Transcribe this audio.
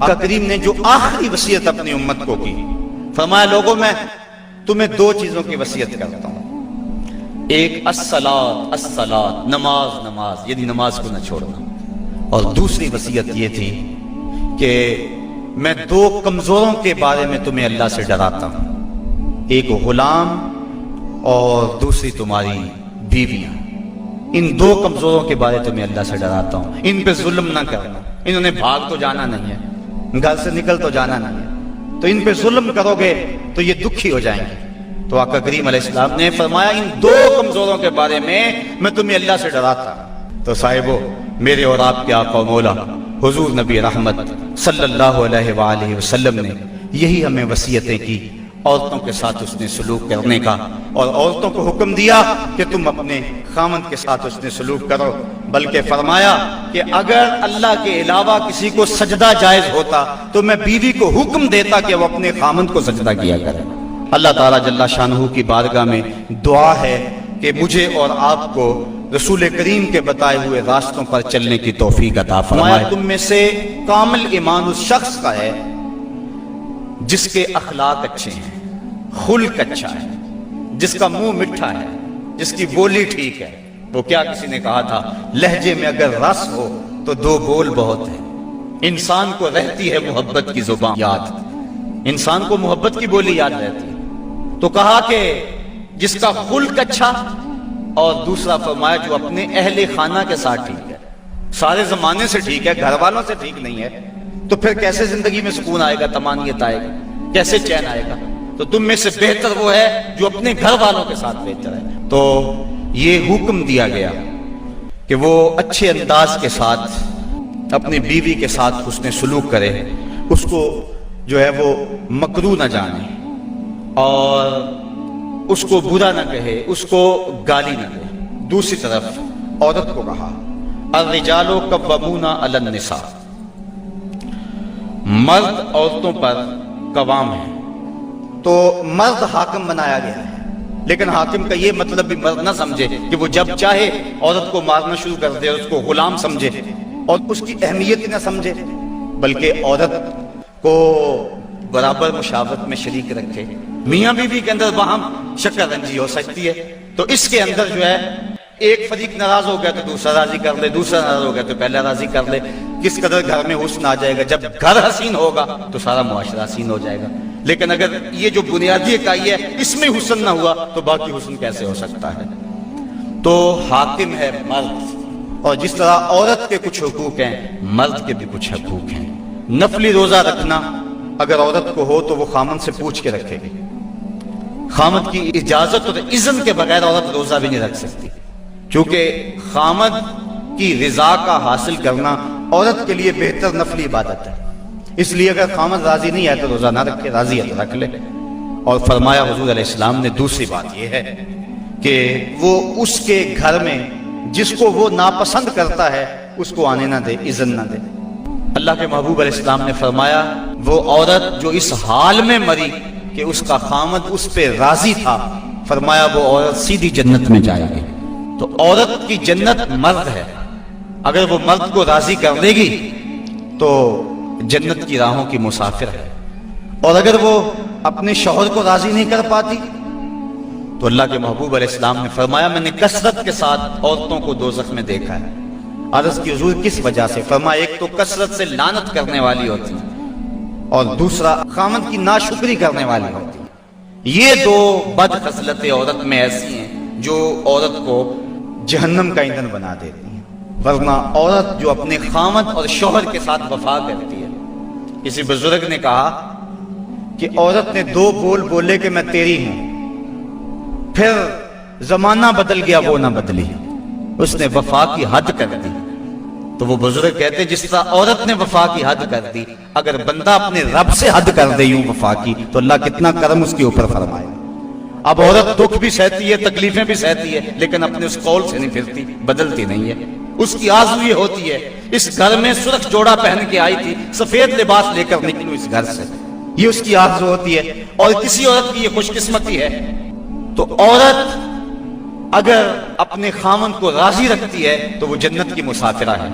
آقا کریم نے جو آخری وصیت اپنی امت کو کی، فرمایا لوگوں میں تمہیں دو چیزوں کی وصیت کرتا ہوں، ایک الصلاۃ الصلاۃ، نماز نماز، یعنی نماز کو نہ چھوڑنا، اور دوسری وصیت یہ تھی کہ میں دو کمزوروں کے بارے میں تمہیں اللہ سے ڈراتا ہوں، ایک غلام اور دوسری تمہاری بیویاں، ان دو کمزوروں کے بارے تمہیں اللہ سے ڈراتا ہوں، ان پہ ظلم نہ کرنا، انہوں نے بھاگ تو جانا نہیں ہے، گھر سے نکل تو جانا نہیں ہے، تو ان پہ ظلم کرو گے تو یہ دکھی ہو جائیں گے۔ تو آقا کریم علیہ السلام نے فرمایا ان دو کمزوروں کے بارے میں تمہیں اللہ سے ڈراتا ہوں۔ تو صاحبو، میرے اور آپ کے آقا و مولا حضور نبی رحمت صلی اللہ علیہ وآلہ وسلم نے یہی ہمیں وصیتیں کی، عورتوں کے ساتھ اس نے سلوک کرنے کا، اور عورتوں کو حکم دیا کہ تم اپنے خامند کے ساتھ اس نے سلوک کرو، بلکہ فرمایا کہ اگر اللہ کے علاوہ کسی کو سجدہ جائز ہوتا تو میں بیوی کو حکم دیتا کہ وہ اپنے خامند کو سجدہ کیا کرے۔ اللہ تعالیٰ جل شانہ کی بارگاہ میں دعا ہے کہ مجھے اور آپ کو رسول کریم کے بتائے ہوئے راستوں پر چلنے کی توفیق عطا فرمائے۔ تم میں سے کامل ایمان اس شخص کا ہے جس کے اخلاق اچھے ہیں، خلق اچھا ہے، جس کا منہ میٹھا ہے، جس کی بولی ٹھیک ہے۔ وہ کیا کسی نے کہا تھا، لہجے میں اگر رس ہو تو دو بول بہت ہے۔ انسان کو رہتی ہے محبت کی زبان یاد، انسان کو محبت کی بولی یاد رہتی ہے۔ تو کہا کہ جس کا خلق اچھا، اور دوسرا فرمایا جو اپنے اہل خانہ کے ساتھ ٹھیک ہے، سارے زمانے سے ٹھیک ہے، گھر والوں سے ٹھیک نہیں ہے، تو پھر کیسے زندگی میں سکون آئے گا، طمانینت آئے گا، کیسے چین آئے گا؟ تو تم میں سے بہتر وہ ہے جو اپنے گھر والوں کے ساتھ بہتر ہے۔ تو یہ حکم دیا گیا کہ وہ اچھے انداز کے ساتھ اپنی بیوی کے ساتھ حسن سلوک کرے، اس کو جو ہے وہ مکروہ نہ جانے، اور اس کو برا نہ کہے، اس کو گالی نہ دے۔ دوسری طرف عورت کو کہا الرجال قوامون علی النساء، مرد عورتوں پر قوام ہے، تو مرد حاکم بنایا گیا ہے، لیکن حاکم کا یہ مطلب بھی مرد نہ سمجھے کہ وہ جب چاہے عورت کو مارنا شروع کر دے، اس کو غلام سمجھے اور اس کی اہمیت نہ سمجھے، بلکہ عورت کو برابر مشاورت میں شریک رکھے۔ میاں بیوی کے اندر باہم شکر رنجی ہو سکتی ہے، تو اس کے اندر جو ہے ایک فریق ناراض ہو گیا تو دوسرا راضی کر لے، دوسرا ناراض ہو گیا تو پہلا راضی کر لے۔ کس قدر گھر میں حسن آ جائے گا، جب گھر حسین ہوگا تو سارا معاشرہ حسین ہو جائے گا۔ لیکن اگر یہ جو بنیادی اکائی ہے اس میں حسن نہ ہوا تو باقی حسن کیسے ہو سکتا ہے؟ تو حاکم ہے مرد، اور جس طرح عورت کے کچھ حقوق ہیں، مرد کے بھی کچھ حقوق ہیں۔ نفلی روزہ رکھنا اگر عورت کو ہو تو وہ خامند سے پوچھ کے رکھے گی، خامند کی اجازت اور اذن کے بغیر عورت روزہ بھی نہیں رکھ سکتی، کیونکہ خامند کی رضا کا حاصل کرنا عورت کے لیے بہتر نفلی عبادت ہے۔ اس لیے اگر خامند راضی نہیں ہے تو روزہ نہ رکھے، راضی ہے تو رکھ لے۔ اور فرمایا حضور علیہ السلام نے دوسری بات یہ ہے کہ وہ اس کے گھر میں جس کو وہ ناپسند کرتا ہے اس کو آنے نہ دے، اذن نہ دے۔ اللہ کے محبوب علیہ السلام نے فرمایا وہ عورت جو اس حال میں مری کہ اس کا خامند اس پہ راضی تھا، فرمایا وہ عورت سیدھی جنت میں جائے گی۔ تو عورت کی جنت مرد ہے، اگر وہ مرد کو راضی کر دے گی تو جنت کی راہوں کی مسافر ہے، اور اگر وہ اپنے شوہر کو راضی نہیں کر پاتی تو اللہ کے محبوب علیہ السلام نے فرمایا میں نے کثرت کے ساتھ عورتوں کو دوزخ میں دیکھا ہے۔ عرض کی حضور کس وجہ سے؟ فرمایا ایک تو کثرت سے لعنت کرنے والی ہوتی ہے، اور دوسرا خامند کی ناشکری کرنے والی ہوتی ہے۔ یہ دو بد خصلتیں عورت میں ایسی ہیں جو عورت کو جہنم کا ایندھن بنا دیتی ہیں۔ ورنہ عورت جو اپنے خامند اور شوہر کے ساتھ وفا کرتی ہے، کسی بزرگ نے کہا کہ عورت نے دو بول بولے کہ میں تیری ہوں، پھر زمانہ بدل گیا وہ نہ بدلی، اس نے وفا کی حد کر دی۔ تو وہ بزرگ کہتے ہیں جس طرح عورت نے وفا کی حد کر دی، اگر بندہ اپنے رب سے حد کر دے یوں وفا کی تو اللہ کتنا کرم اس کے اوپر فرمائے۔ اب عورت دکھ بھی سہتی ہے، تکلیفیں بھی سہتی ہے، لیکن اپنے اس قول سے نہیں پھرتی، بدلتی نہیں ہے۔ اس کی آرزو یہ ہوتی ہے اس گھر میں سرخ جوڑا پہن کے آئی تھی، سفید لباس لے کر نکلوں اس گھر سے، یہ اس کی آرزو ہوتی ہے۔ اور کسی عورت کی یہ خوش قسمتی ہے تو عورت اگر اپنے خامند کو راضی رکھتی ہے تو وہ جنت کی مسافرہ ہے۔